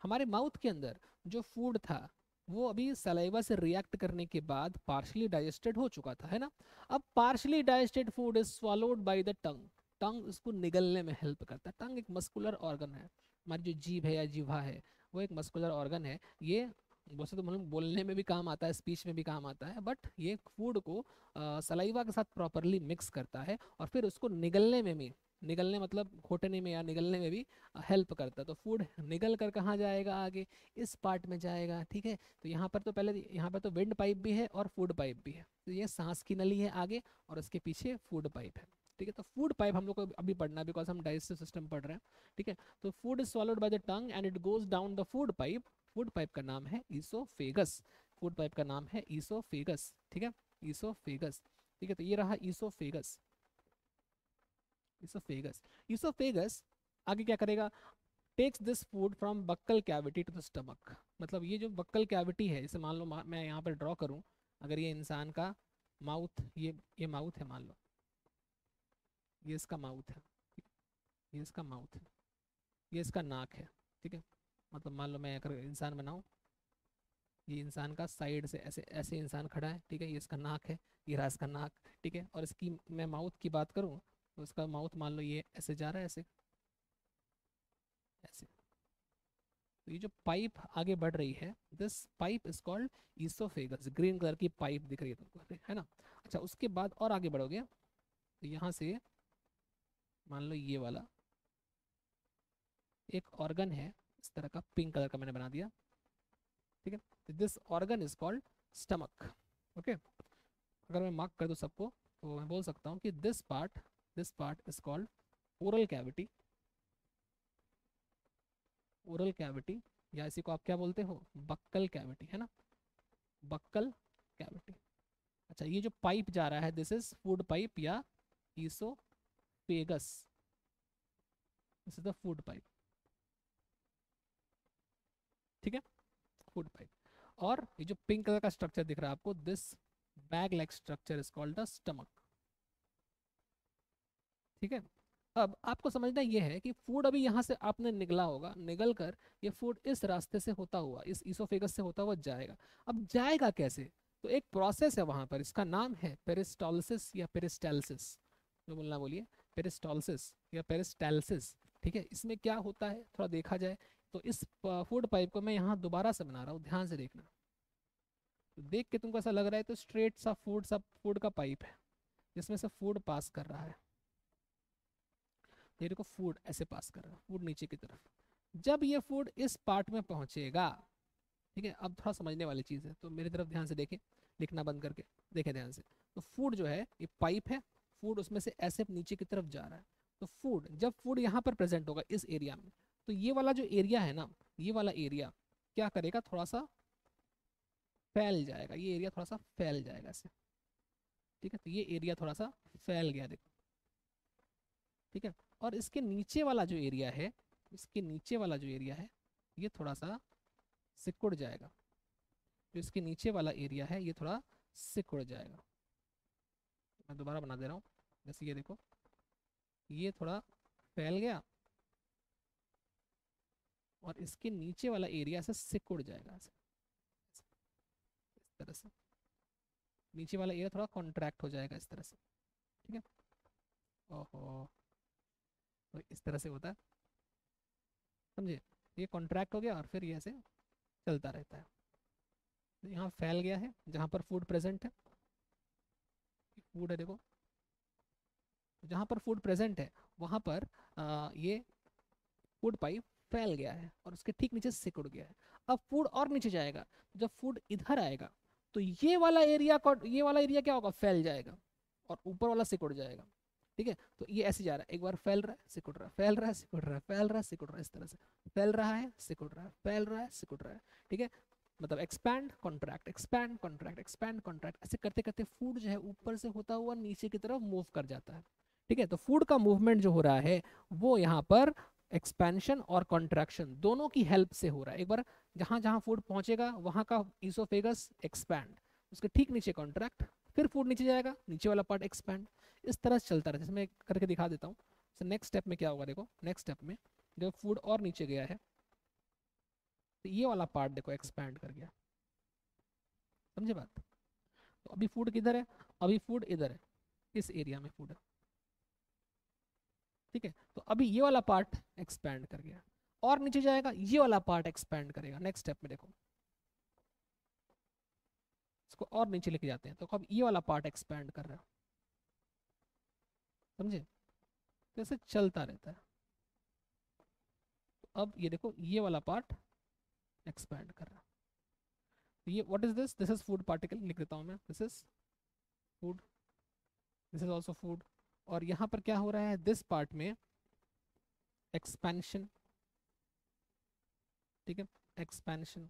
हमारे माउथ के अंदर जो फूड था वो अभी सलाइवा से रिएक्ट करने के बाद पार्शली डाइजेस्टेड हो चुका था, है ना। अब partially digested food is swallowed by the tongue. Tongue इसको निगलने में हेल्प करता है। टंग एक मस्कुलर ऑर्गन है, हमारी जो जीभ है या जिह्वा है वो एक मस्कुलर ऑर्गन है। ये वैसे तो मतलब बोलने में भी काम आता है, स्पीच में भी काम आता है, बट ये फूड को सलाइवा के साथ प्रॉपरली मिक्स करता है और फिर उसको निगलने में भी, निगलने मतलब घोटने में या निगलने में भी हेल्प करता है। तो फूड निगल कर कहाँ जाएगा, आगे इस पार्ट में जाएगा। ठीक है, तो यहाँ पर तो पहले, यहाँ पर तो विंड पाइप भी है और फूड पाइप भी है, तो ये सांस की नली है आगे और उसके पीछे फूड पाइप है। ठीक है, तो फूड पाइप हम लोग को अभी पढ़ना है बिकॉज हम डाइजेस्टिव सिस्टम पढ़ रहे हैं। ठीक है, तो food is swallowed by the tongue and it goes down the food pipe. Food pipe का नाम है ईसोफेगस। फूड पाइप का नाम है ईसोफेगस। ठीक है, ईसोफेगस। ठीक है, तो ये रहा ईसोफेगस। ईसोफेगस, ईसोफेगस आगे क्या करेगा, takes this food from buccal cavity to the stomach. मतलब ये जो बक्कल कैविटी है, इसे मान लो मैं यहाँ पर ड्रॉ करूँ, अगर ये इंसान का माउथ, ये माउथ है मान लो, ये इसका माउथ है, ये इसका माउथ है, ये इसका नाक है। ठीक है, मतलब मान लो मैं अगर इंसान बनाऊँ, ये इंसान का साइड से ऐसे ऐसे इंसान खड़ा है। ठीक है, ये इसका नाक है, ये रहा इसका नाक। ठीक है, और इसकी मैं माउथ की बात करूँ तो इसका माउथ मान लो ये ऐसे जा रहा है, ऐसे ऐसे। तो ये जो पाइप आगे बढ़ रही है, this pipe is called oesophagus. Green colour की पाइप दिख रही है तुमको, है ना। अच्छा, उसके बाद और आगे बढ़ोगे तो यहाँ से मान लो ये वाला एक ऑर्गन है, इस तरह का पिंक कलर का मैंने बना दिया। ठीक है, तो this organ is called stomach. Okay, अगर मैं मार्क कर दूँ सबको तो मैं बोल सकता हूँ कि this part is called oral cavity. Oral cavity, या इसी को आप क्या बोलते हो, बक्कल कैविटी, है ना, बक्कल कैविटी। अच्छा, ये जो पाइप जा रहा है दिस इज फूड पाइप या oesophagus. This is the food pipe. ठीक है, फूड पाइप। और ये जो पिंक कलर का स्ट्रक्चर दिख रहा है आपको, this bag like structure is called the stomach. ठीक है, अब आपको समझना ये है कि फूड अभी यहाँ से आपने निगला होगा, निगल कर ये फूड इस रास्ते से होता हुआ, इस ईसोफेगस से होता हुआ जाएगा। अब जाएगा कैसे, तो एक प्रोसेस है वहां पर, इसका नाम है पेरिस्टॉलिसिस या पेरिस्टालसिस। जो बोलना बोलिए, पेरिस्टॉलिसिस या पेरिस्टालसिस। ठीक है, इसमें क्या होता है थोड़ा देखा जाए तो इस फूड पाइप को मैं यहाँ दोबारा से बना रहा हूँ, ध्यान से देखना। तो देख के तुमको ऐसा लग रहा है तो स्ट्रेट सा फूड का पाइप है जिसमें से फूड पास कर रहा है। ये देखो, फूड ऐसे पास कर रहा है, फूड नीचे की तरफ। जब ये फूड इस पार्ट में पहुंचेगा, ठीक है, अब थोड़ा समझने वाली चीज़ है तो मेरी तरफ ध्यान से देखें, लिखना बंद करके देखें ध्यान से। तो फूड जो है ये पाइप है, फूड उसमें से ऐसे नीचे की तरफ जा रहा है। तो फूड, जब फूड यहाँ पर प्रेजेंट होगा इस एरिया में, तो ये वाला जो एरिया है ना, ये वाला एरिया क्या करेगा, थोड़ा सा फैल जाएगा। ये एरिया थोड़ा सा फैल जाएगा ऐसे। ठीक है, तो ये एरिया थोड़ा सा फैल गया, देखो। ठीक है, और इसके नीचे वाला जो एरिया है, इसके नीचे वाला जो एरिया है ये थोड़ा सा सिकुड़ जाएगा। जो इसके नीचे वाला एरिया है ये थोड़ा सिकुड़ जाएगा। मैं दोबारा बना दे रहा हूँ, जैसे ये देखो, ये थोड़ा फैल गया और इसके नीचे वाला एरिया से सिकुड़ जाएगा ऐसे, इस तरह से। नीचे वाला एरिया थोड़ा कॉन्ट्रैक्ट हो जाएगा इस तरह से। ठीक है, ओहो, तो इस तरह से होता है, समझे। ये कॉन्ट्रैक्ट हो गया और फिर ये ऐसे चलता रहता है। तो यहाँ फैल गया है जहाँ पर फूड प्रेजेंट है, फूड है देखो, जहाँ पर फूड प्रेजेंट है वहाँ पर ये फूड पाइप फैल गया है और उसके ठीक नीचे सिकुड़ गया है। अब फूड और नीचे जाएगा, जब फूड इधर आएगा तो ये वाला एरिया क्या होगा, फैल जाएगा और ऊपर वाला सिकुड़ जाएगा। ठीक है, तो ये ऐसे जा रहा है, एक बार फैल रहा है, सिकुड़ रहा है, फैल रहा है, सिकुड़ रहा है, फैल रहा है, सिकुड़ रहा है, इस तरह से फैल रहा है, सिकुड़ रहा है, फैल रहा है, सिकुड़ रहा है। ठीक है, मतलब expand contract, expand contract, expand contract, ऐसे करते करते फूड जो है ऊपर से होता हुआ नीचे की तरफ मूव कर जाता है। ठीक है, तो फूड का मूवमेंट जो हो रहा है वो यहाँ पर एक्सपेंशन और कॉन्ट्रैक्शन दोनों की हेल्प से हो रहा है। एक बार जहाँ जहाँ फूड पहुंचेगा वहाँ का ईसोफेगस एक्सपैंड, उसके ठीक नीचे कॉन्ट्रैक्ट, फिर फूड नीचे जाएगा, नीचे वाला पार्ट एक्सपैंड, इस तरह से चलता रहता है। जैसे मैं करके दिखा देता हूँ। तो नेक्स्ट स्टेप में क्या होगा, देखो नेक्स्ट स्टेप में जब फूड और नीचे गया है तो ये वाला पार्ट देखो एक्सपैंड कर गया, समझे बात। तो अभी फूड किधर है, अभी फूड इधर है, इस एरिया में फूड है, ठीक है। तो अभी ये वाला पार्ट एक्सपैंड कर गया, और नीचे जाएगा, ये वाला पार्ट एक्सपैंड करेगा। नेक्स्ट स्टेप में देखो, इसको और नीचे लेके जाते हैं, तो अब ये वाला पार्ट एक्सपैंड कर रहा है, समझे। तो ऐसे चलता रहता है। तो अब ये देखो, ये वाला पार्ट एक्सपैंड कर रहा है। तो ये what is this, this is food particle, लिख देता हूँ मैं, this is food, this is also food. और यहाँ पर क्या हो रहा है, दिस पार्ट में एक्सपेंशन, ठीक है, एक्सपेंशन।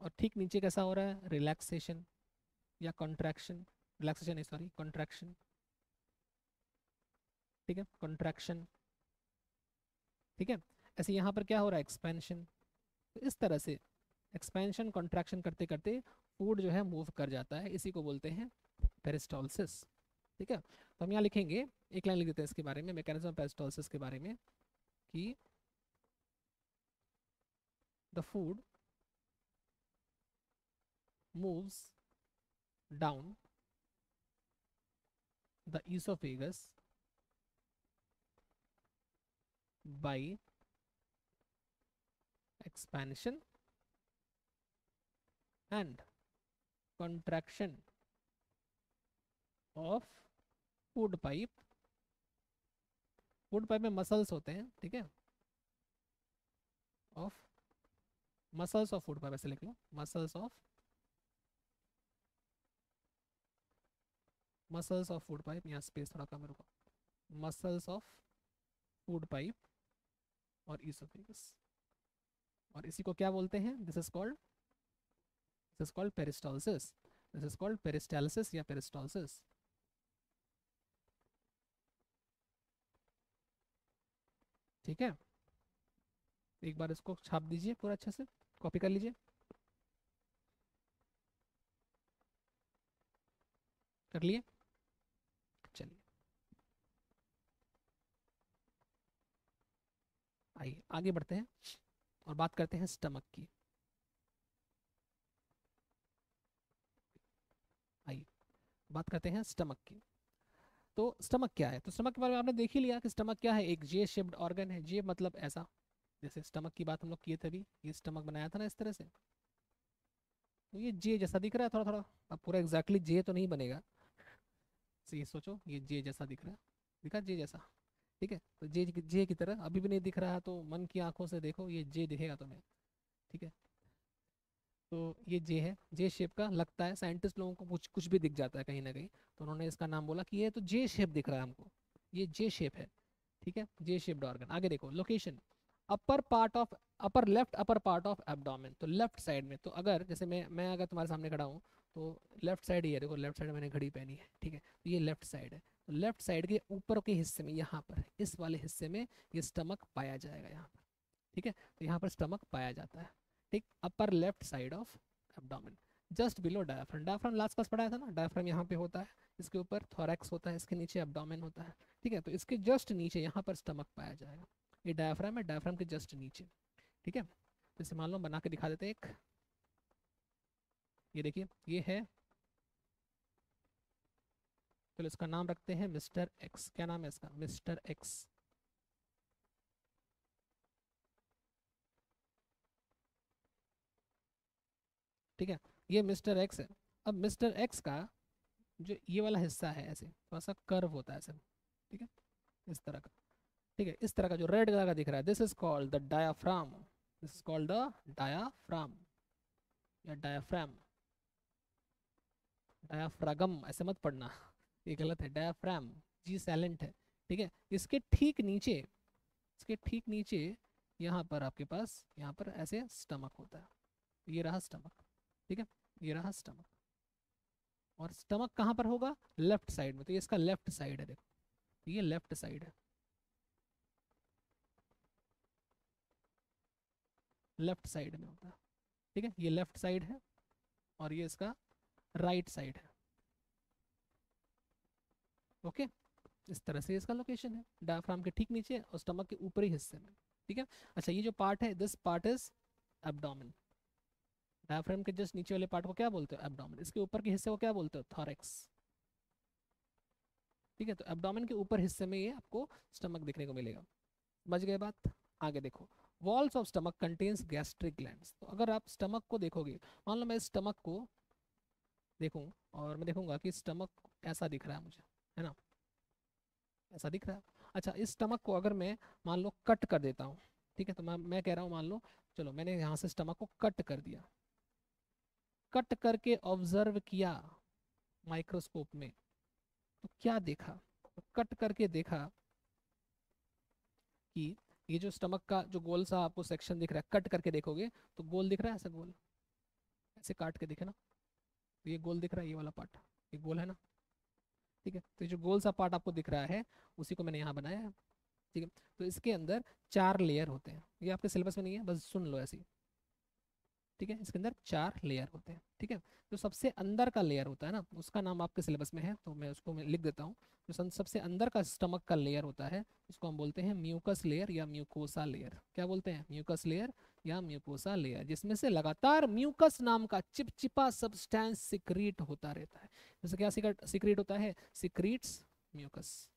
और ठीक नीचे कैसा हो रहा है, रिलैक्सेशन या कॉन्ट्रैक्शन, रिलैक्सेशन नहीं सॉरी कॉन्ट्रैक्शन, ठीक है, कॉन्ट्रैक्शन, ठीक है। ऐसे यहाँ पर क्या हो रहा है, एक्सपेंशन। तो इस तरह से एक्सपेंशन कॉन्ट्रैक्शन करते करते फूड जो है मूव कर जाता है, इसी को बोलते हैं पेरिस्टॉल्सिस, ठीक है। तो हम यहाँ लिखेंगे, एक लाइन लिख देते हैं इसके बारे में, मैकेनिज्म ऑफ पेरिस्टॉल्सिस के बारे में, कि the food moves down the esophagus by expansion and contraction of food pipe. Food pipe में मसल्स होते हैं, ठीक है, of muscles of food pipe, ऐसे लिख लो, मसल्स ऑफ फूड पाइप, यहाँ स्पेस थोड़ा कम रुको, मसल्स ऑफ फूड पाइप और ईसोफेगस। और इसी को क्या बोलते हैं, this is called peristalsis, this is called peristalsis या पेरिस्टॉल्सिस, ठीक है। एक बार इसको छाप दीजिए पूरा अच्छे से, कॉपी कर लीजिए, कर लिए, चलिए आइए आगे बढ़ते हैं और बात करते हैं स्टमक की। आइए बात करते हैं स्टमक की। तो स्टमक क्या है, तो स्टमक के बारे में आपने देख ही लिया कि स्टमक क्या है, एक जे शेप्ड ऑर्गन है। जे मतलब ऐसा, जैसे स्टमक की बात हम लोग किए थे अभी, ये स्टमक बनाया था ना इस तरह से, तो ये जे जैसा दिख रहा है थोड़ा थोड़ा। अब पूरा एग्जैक्टली जे तो नहीं बनेगा, तो ये सोचो ये जे जैसा दिख रहा है, दिखा जे जैसा, ठीक है। तो जे की तरह अभी भी नहीं दिख रहा है, तो मन की आंखों से देखो, ये जे दिखेगा तुम्हें, ठीक है। तो ये जे है, जे शेप का लगता है, साइंटिस्ट लोगों को कुछ कुछ भी दिख जाता है कहीं ना कहीं, तो उन्होंने इसका नाम बोला कि ये तो जे शेप दिख रहा है हमको, ये जे शेप है, ठीक है, जे शेप्ड ऑर्गन। आगे देखो location, upper part of, upper left upper part of abdomen, तो लेफ्ट साइड में। तो अगर जैसे मैं अगर तुम्हारे सामने खड़ा हूँ, तो लेफ्ट साइड ही है, देखो लेफ्ट साइड मैंने घड़ी पहनी है, ठीक है, तो ये लेफ्ट साइड है। तो लेफ्ट साइड के ऊपर के हिस्से में, यहाँ पर इस वाले हिस्से में ये स्टमक पाया जाएगा, यहाँ पर, ठीक है। तो यहाँ पर स्टमक पाया जाता है, ठीक, upper left side of abdomen, just below diaphragm. Diaphragm last class पढ़ाया था ना, डायफ्राम यहाँ पे होता है, इसके ऊपर थोरैक्स होता है, इसके नीचे एब्डोमेन होता है, ठीक है। तो इसके जस्ट नीचे यहाँ पर स्टमक पाया जाएगा, ये डायफ्राम है, डायफ्राम के जस्ट नीचे, ठीक है। तो इसे मान लो बना के दिखा देते हैं एक, ये देखिए ये है, चलो इसका नाम रखते हैं मिस्टर एक्स। क्या नाम है इसका, मिस्टर एक्स, ठीक है, ये मिस्टर एक्स है। अब मिस्टर एक्स का जो ये वाला हिस्सा है, ऐसे थोड़ा सा कर्व होता है ऐसे, ठीक है, इस तरह का, ठीक है, इस तरह का जो रेड कलर का दिख रहा है, this is called the diaphragm, this is called the diaphragm या डायाफ्राम, डायाफ्रागम ऐसे मत पढ़ना, ये गलत है, डायाफ्राम, जी साइलेंट है, ठीक है। इसके ठीक नीचे, इसके ठीक नीचे यहाँ पर आपके पास, यहाँ पर ऐसे स्टमक होता है, ये रहा स्टमक, ठीक है, ये रहा स्टमक। और स्टमक कहाँ पर होगा, लेफ्ट साइड में, तो ये इसका लेफ्ट साइड है, देखो ये लेफ्ट साइड है, लेफ्ट साइड में होता है, ठीक है, ये लेफ्ट साइड है और ये इसका राइट साइड है। ओके, इस तरह से इसका लोकेशन है, डायफ्राम के ठीक नीचे और स्टमक के ऊपरी हिस्से में। ठीक है, अच्छा ये जो पार्ट है, this part is abdomen. Diaphragm के जस्ट नीचे वाले पार्ट को क्या बोलते हो? एब्डोमेन। इसके ऊपर के हिस्से को क्या बोलते हो? थॉरेक्स। ठीक है, तो एब्डोमेन के ऊपर हिस्से में ये आपको स्टमक देखने को मिलेगा। समझ गए बात? आगे देखो, walls of stomach contains gastric glands. तो अगर आप स्टमक को देखोगे, मान लो मैं स्टमक को देखूं और मैं देखूंगा कि स्टमक ऐसा दिख रहा है मुझे, है ना, ऐसा दिख रहा है। अच्छा, इस स्टमक को अगर मैं मान लो कट कर देता हूँ, ठीक है, तो मैं कह रहा हूँ, मान लो चलो मैंने यहाँ से स्टमक को कट कर दिया, कट करके ऑब्जर्व किया माइक्रोस्कोप में, तो क्या देखा? तो कट करके देखा कि ये जो स्टमक का जो गोल सा आपको सेक्शन दिख रहा है, कट करके देखोगे तो गोल दिख रहा है, ऐसा गोल, ऐसे काट के दिखे ना, तो ये गोल दिख रहा है, ये वाला पार्ट, ये गोल है ना। ठीक है, तो ये जो गोल सा पार्ट आपको दिख रहा है, उसी को मैंने यहाँ बनाया है। ठीक है, तो इसके अंदर 4 लेयर होते हैं, ये आपके सिलेबस में नहीं है, बस सुन लो ऐसे ही। ठीक है, इसके अंदर 4 लेयर होते हैं। ठीक है, जो सबसे अंदर का लेयर होता है ना, उसका नाम आपके सिलेबस में है, तो मैं उसको मैं लिख देता हूँ। जो सबसे अंदर का स्टमक का लेयर होता है, उसको हम बोलते हैं म्यूकस लेयर या म्यूकोसा लेयर। क्या बोलते हैं? म्यूकस लेयर या म्यूकोसा लेयर, जिसमें से लगातार म्यूकस नाम का चिपचिपा सब्सटेंस सिक्रीट होता रहता है। जैसे क्या सिक्रीट होता है? Secretes mucus.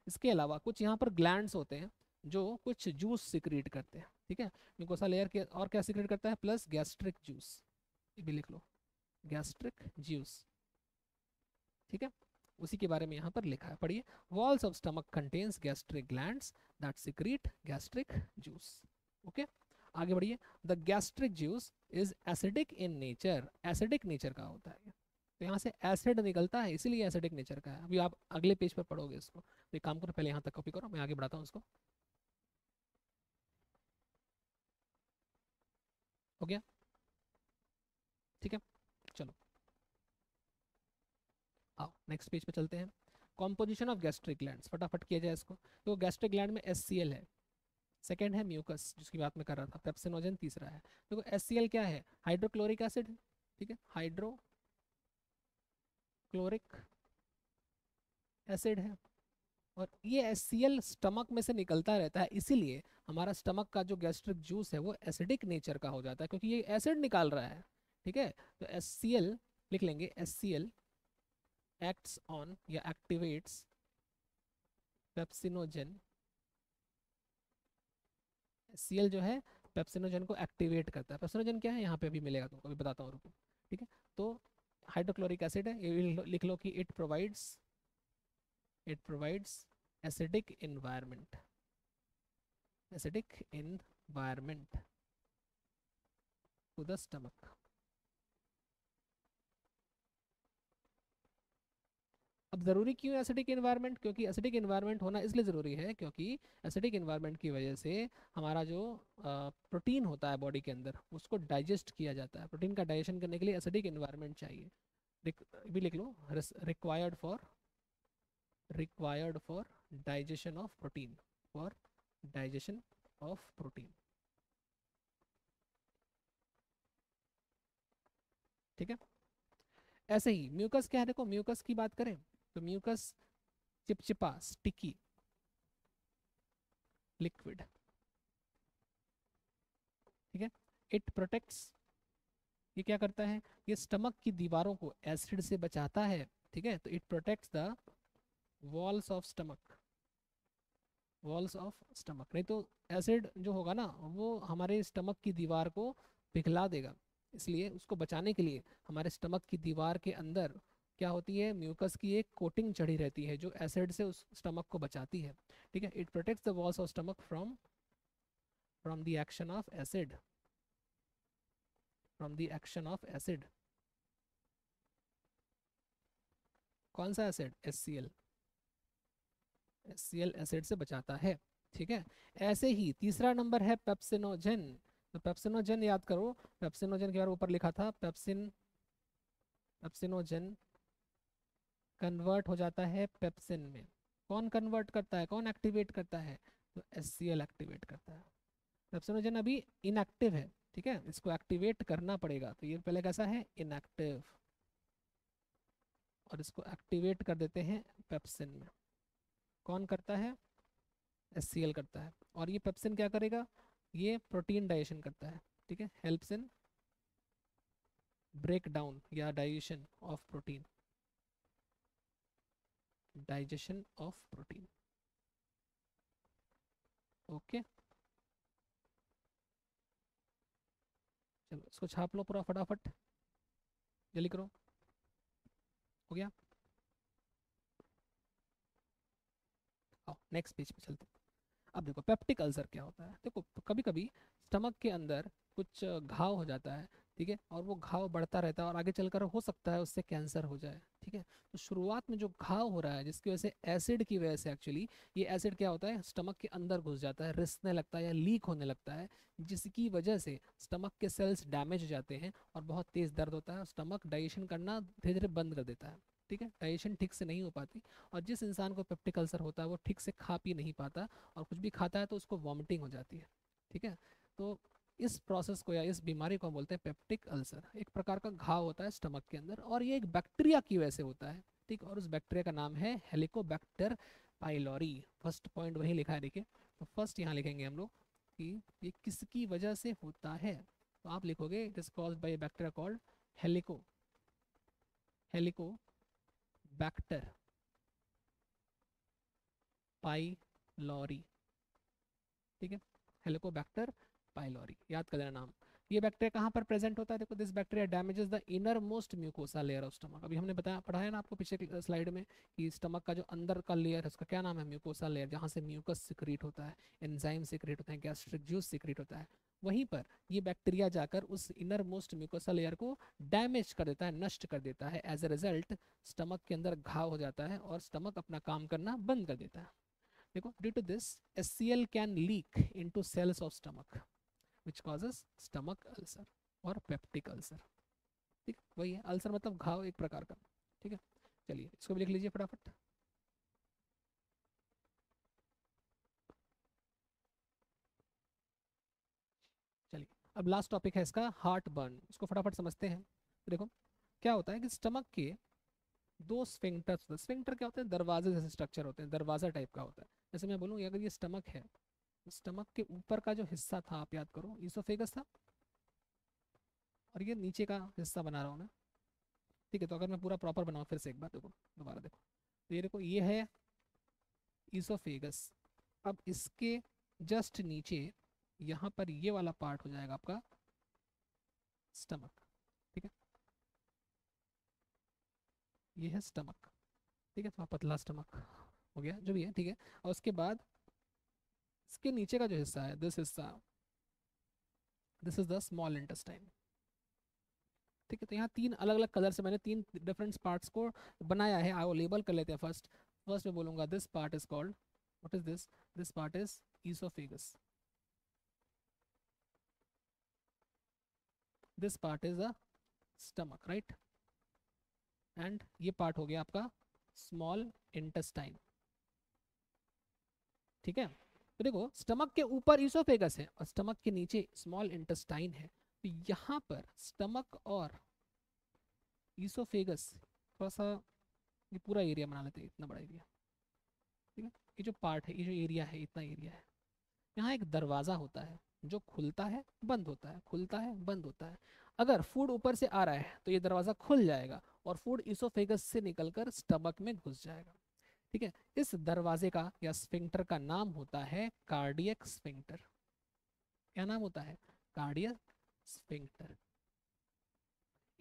इसके अलावा कुछ यहाँ पर ग्लैंड्स होते हैं जो कुछ जूस सिक्रीट करते हैं। ठीक है, म्यूकोसा लेयर के और क्या सिक्रीट करता है? प्लस गैस्ट्रिक जूस, ये भी लिख लो, गैस्ट्रिक जूस। ठीक है, उसी के बारे में यहाँ पर लिखा है, पढ़िए। Walls of stomach contains gastric glands that secrete gastric juice. Okay, आगे बढ़िए। The gastric juice is acidic in nature. Acidic nature का होता है, तो यहाँ से एसिड निकलता है, इसीलिए एसिडिक नेचर का है। अभी आप अगले पेज पर पढ़ोगे इसको, तो एक काम करो, पहले यहाँ तक कॉपी करो, मैं आगे बढ़ाता हूँ इसको। हो गया? ठीक है, चलो आओ नेक्स्ट पेज पे चलते हैं। कॉम्पोजिशन ऑफ गैस्ट्रिक ग्लैंड्स, फटाफट किया जाए इसको। तो गैस्ट्रिक ग्लैंड में HCl है, सेकेंड है म्यूकस जिसकी बात मैं कर रहा था, पेप्सिनोजन तीसरा है। देखो HCl क्या है? Hydrochloric acid. ठीक है, हाइड्रोक्लोरिक एसिड है। और ये HCl स्टमक में से निकलता रहता है, इसीलिए हमारा स्टमक का जो गैस्ट्रिक जूस है वो एसिडिक नेचर का हो जाता है, क्योंकि ये एसिड निकाल रहा है। ठीक है, तो HCl लिख लेंगे, HCl एक्ट्स ऑन या एक्टिवेट्स पेप्सिनोजन। HCl जो है पेप्सिनोजन को एक्टिवेट करता है। पेप्सिनोजन क्या है? यहाँ पे अभी मिलेगा तुमको, अभी बताता हूँ, रुको। ठीक है, तो हाइड्रोक्लोरिक एसिड है, ये लिख लो कि it provides acidic environment, acidic environment to the stomach. अब ज़रूरी क्यों एसिडिक इन्वायरमेंट? क्योंकि एसिडिक इन्वायरमेंट होना इसलिए ज़रूरी है क्योंकि एसिडिक इन्वायरमेंट की वजह से हमारा जो प्रोटीन होता है बॉडी के अंदर, उसको डाइजेस्ट किया जाता है। प्रोटीन का डाइजेशन करने के लिए एसिडिक इन्वायरमेंट चाहिए। भी लिख लो, required for digestion of protein, for digestion of protein. ठीक है, ऐसे ही म्यूकस क्या है? देखो, म्यूकस की बात करें तो म्यूकस चिपचिपा, स्टिकी लिक्विड। ठीक है, इट प्रोटेक्ट्स, ये क्या करता है? ये स्टमक की दीवारों को एसिड से बचाता है। ठीक है, तो it protects the walls of stomach, walls of stomach. नहीं तो एसिड जो होगा ना, वो हमारे स्टमक की दीवार को पिघला देगा, इसलिए उसको बचाने के लिए हमारे स्टमक की दीवार के अंदर क्या होती है? म्यूकस की एक कोटिंग चढ़ी रहती है जो एसिड से उस स्टमक को बचाती है। ठीक है, it protects the walls of stomach from the action of acid, from the action of acid. कौन सा एसिड? HCl, HCl एसिड से बचाता है। ठीक है, ऐसे ही तीसरा नंबर है पेप्सिनोजन। तो पेप्सिनोजन याद करो, पेप्सिनोजन के बारे में ऊपर लिखा था, पेप्सिनोजन कन्वर्ट हो जाता है पेप्सिन में। कौन कन्वर्ट करता है? कौन एक्टिवेट करता है? तो HCl एक्टिवेट करता है। पेप्सिनोजन अभी इनएक्टिव है, ठीक है, इसको एक्टिवेट करना पड़ेगा, तो ये पहले कैसा है, इनएक्टिव, और इसको एक्टिवेट कर देते हैं पेप्सिन में। कौन करता है, HCl करता है। और ये पेप्सिन क्या करेगा, ये प्रोटीन डाइजेशन करता है, ठीक है, हेल्प्स इन ब्रेक डाउन या digestion of protein, digestion of protein. Okay, चलो इसको छाप लो पूरा फटाफट, जल्दी करो, हो गया। आओ नेक्स्ट पेज पे चलते हैं। अब देखो पेप्टिक अल्सर क्या होता है। देखो कभी कभी स्टमक के अंदर कुछ घाव हो जाता है, ठीक है, और वो घाव बढ़ता रहता है और आगे चलकर हो सकता है उससे कैंसर हो जाए, ठीक है। तो शुरुआत में जो घाव हो रहा है जिसकी वजह से एसिड की वजह से, एक्चुअली ये एसिड क्या होता है, स्टमक के अंदर घुस जाता है, रिसने लगता है या लीक होने लगता है, जिसकी वजह से स्टमक के सेल्स डैमेज हो जाते हैं और बहुत तेज दर्द होता है, स्टमक डाइजेशन करना धीरे धीरे बंद कर देता है, ठीक है, डाइजेशन ठीक से नहीं हो पाती। और जिस इंसान को पेप्टिक अल्सर होता है वो ठीक से खा पी नहीं पाता, और कुछ भी खाता है तो उसको वॉमिटिंग हो जाती है, ठीक है। तो इस प्रोसेस को या इस बीमारी को हम बोलते हैं पेप्टिक अल्सर। एक प्रकार का घाव होता है स्टमक के अंदर और ये एक बैक्टीरिया की वजह से होता है, ठीक, और उस बैक्टीरिया का नाम है हेलिकोबैक्टर पाइलोरी। फर्स्ट पॉइंट वही लिखा है, देखिए, तो फर्स्ट यहाँ लिखेंगे हम लोग कि ये किसकी वजह से होता है। तो आप लिखोगे it is caused by bacteria called helico helicobacter pylori, ठीक है, हेलिकोबैक्टर पाइलोरी, याद कर लेना नाम। ये बैक्टीरिया कहाँ पर प्रेजेंट होता है, देखो, this bacteria damages the inner most mucosa layer of stomach. अभी हमने बताया, पढ़ाया ना आपको पिछले स्लाइड में कि स्टमक का जो अंदर का लेयर है उसका क्या नाम है, म्यूकोसा लेयर, जहाँ से म्यूकस सिक्रीट होता है, एंजाइम सिक्रीट होता है, गैस्ट्रिक जूस सिक्रीट होता है। वहीं पर ये बैक्टीरिया जाकर उस इनर मोस्ट म्यूकोसा लेयर को डैमेज कर देता है, नष्ट कर देता है। एज अ रिजल्ट स्टमक के अंदर घाव हो जाता है और स्टमक अपना काम करना बंद कर देता है। देखो, due to this HCl can leak into cells of stomach which causes stomach ulcer और पेप्टिक अल्सर, ठीक, वही है, अल्सर मतलब घाव एक प्रकार का, ठीक है। चलिए इसको भी लिख लीजिए फटाफट। चलिए अब लास्ट टॉपिक है इसका, हार्ट बर्न, इसको फटाफट समझते हैं। तो देखो क्या होता है कि स्टमक के दो स्फिंक्टर्स, स्फिंक्टर क्या होते हैं, दरवाजे जैसे स्ट्रक्चर होते हैं, दरवाजा टाइप का होता है। जैसे मैं बोलूँ अगर ये स्टमक है, स्टमक के ऊपर का जो हिस्सा था, आप याद करो, ईसोफेगस था, और ये नीचे का हिस्सा बना रहा हूँ मैं, ठीक है। तो अगर मैं पूरा प्रॉपर बनाऊँ फिर से एक बार, देखो दोबारा देखो, तो ये देखो ये है ईसोफेगस। अब इसके जस्ट नीचे यहाँ पर ये वाला पार्ट हो जाएगा आपका स्टमक, ठीक है, ये है स्टमक, ठीक है, थोड़ा पतला स्टमक हो गया, जो भी है, ठीक है। और उसके बाद इसके नीचे का जो हिस्सा है, दिस हिस्सा, this is the small intestine, ठीक है। तो यहाँ तीन अलग अलग कलर से मैंने तीन डिफरेंट पार्ट्स को बनाया है, आओ लेबल कर लेते हैं। फर्स्ट फर्स्ट में बोलूंगा this part is called, what is this part is oesophagus, this part is the stomach, right, and ये पार्ट हो गया आपका स्मॉल इंटेस्टाइन, ठीक है। तो देखो स्टमक के ऊपर ईसोफेगस है और स्टमक के नीचे स्मॉल इंटेस्टाइन है, तो यहाँ पर स्टमक और ईसोफेगस, थोड़ा सा ये पूरा एरिया बना लेते हैं, इतना बड़ा एरिया, ठीक है। ये जो पार्ट है, ये जो एरिया है, इतना एरिया है, यहाँ एक दरवाजा होता है जो खुलता है बंद होता है, खुलता है बंद होता है। अगर फूड ऊपर से आ रहा है तो ये दरवाजा खुल जाएगा और फूड इसोफेगस से निकलकर स्टमक में घुस जाएगा, ठीक है। इस दरवाजे का या स्फिंक्टर का नाम होता है कार्डियक स्फिंक्टर। क्या नाम होता है, कार्डियक स्फिंक्टर।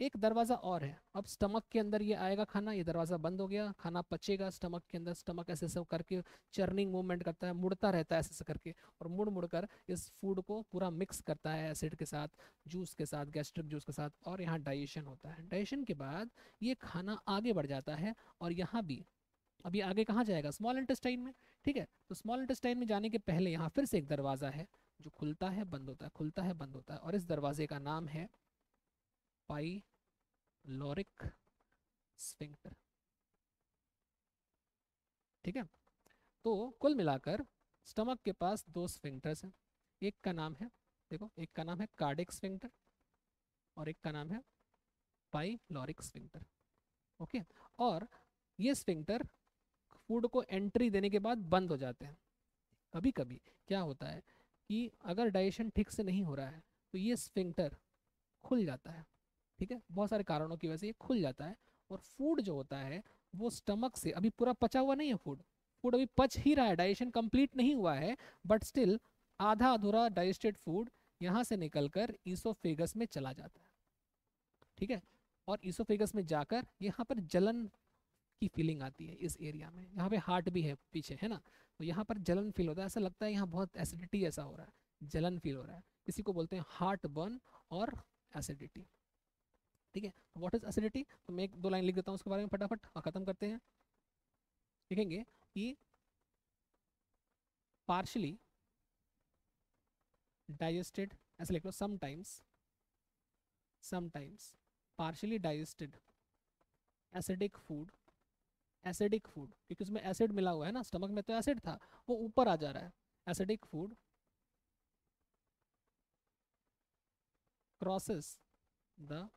एक दरवाजा और है, अब स्टमक के अंदर ये आएगा खाना, ये दरवाजा बंद हो गया, खाना पचेगा स्टमक के अंदर, स्टमक ऐसे सब करके चर्निंग मूवमेंट करता है, मुड़ता रहता है ऐसे ऐसे करके, और मुड़ मुड़ कर इस फूड को पूरा मिक्स करता है एसिड के साथ, जूस के साथ, गैस्ट्रिक जूस के साथ, और यहाँ डाइजेशन होता है। डाइजेशन के बाद ये खाना आगे बढ़ जाता है और यहाँ भी, अभी आगे कहाँ जाएगा, स्मॉल इंटेस्टाइन में, ठीक है। तो स्मॉल इंटेस्टाइन में जाने के पहले यहाँ फिर से एक दरवाजा है जो खुलता है बंद होता है, खुलता है बंद होता है, और इस दरवाजे का नाम है पाइलोरिक स्फिंक्टर, ठीक है। तो कुल मिलाकर स्टमक के पास दो स्फिंक्टर्स हैं, एक का नाम है, देखो एक का नाम है कार्डिक स्फिंक्टर और एक का नाम है पाइलोरिक स्फिंक्टर। ओके, और ये स्फिंक्टर फूड को एंट्री देने के बाद बंद हो जाते हैं। कभी कभी क्या होता है कि अगर डाइजेशन ठीक से नहीं हो रहा है तो ये स्फिंक्टर खुल जाता है। ठीक है, बहुत सारे कारणों की वजह से ये खुल जाता है, और फूड जो होता है वो स्टमक से अभी पूरा पचा हुआ नहीं है, फूड फूड अभी पच ही रहा है, डाइजेशन कंप्लीट नहीं हुआ है, बट स्टिल आधा अधूरा डाइजेस्टेड फूड यहाँ से निकलकर ईसोफेगस में चला जाता है। ठीक है, और ईसोफेगस में जाकर यहाँ पर जलन की फीलिंग आती है इस एरिया में, यहाँ पे हार्ट भी है पीछे है ना, तो यहाँ पर जलन फील होता है, ऐसा लगता है यहाँ बहुत एसिडिटी ऐसा हो रहा है, जलन फील हो रहा है, इसी को बोलते हैं हार्ट बर्न और एसिडिटी। ठीक है, व्हाट इज एसिडिटी, तो मैं एक दो लाइन लिख देता हूँ उसके बारे में फटाफट और खत्म करते हैं। लिखेंगे कि पार्शली डाइजेस्टेड, ऐसे लिख लो, sometimes partially digested acidic food, acidic food क्योंकि उसमें एसिड मिला हुआ है ना, स्टमक में तो एसिड था, वो ऊपर आ जा रहा है, acidic food crosses the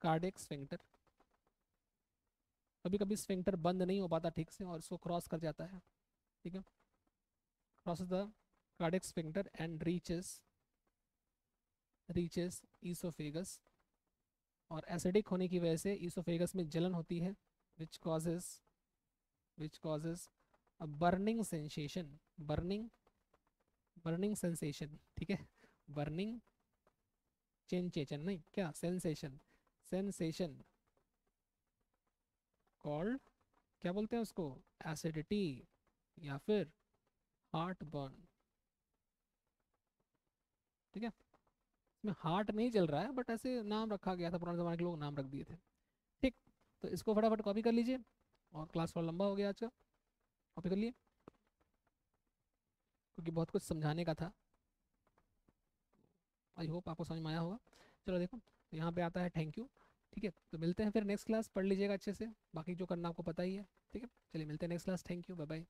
cardiac sphincter, कभी कभी स्फिंक्टर बंद नहीं हो पाता ठीक से और उसको क्रॉस कर जाता है। ठीक है, crosses the cardiac sphincter and reaches oesophagus, और एसिडिक होने की वजह से ईसोफेगस में जलन होती है, which causes a burning sensation, burning sensation, ठीक है, बर्निंग चेंचेचन नहीं क्या, सेंसेशन कॉल्ड, क्या बोलते हैं उसको, एसिडिटी या फिर हार्ट बर्न। ठीक है, इसमें हार्ट नहीं चल रहा है बट ऐसे नाम रखा गया था, पुराने जमाने के लोग नाम रख दिए थे। ठीक, तो इसको फटाफट कॉपी कर लीजिए, और क्लास थोड़ा लंबा हो गया आज का, कॉपी कर लिए क्योंकि बहुत कुछ समझाने का था। आई होप आपको समझ में आया होगा। चलो देखो, तो यहाँ पे आता है थैंक यू। ठीक है, तो मिलते हैं फिर नेक्स्ट क्लास, पढ़ लीजिएगा अच्छे से, बाकी जो करना आपको पता ही है। ठीक है, चलिए मिलते हैं next class, thank you, bye bye.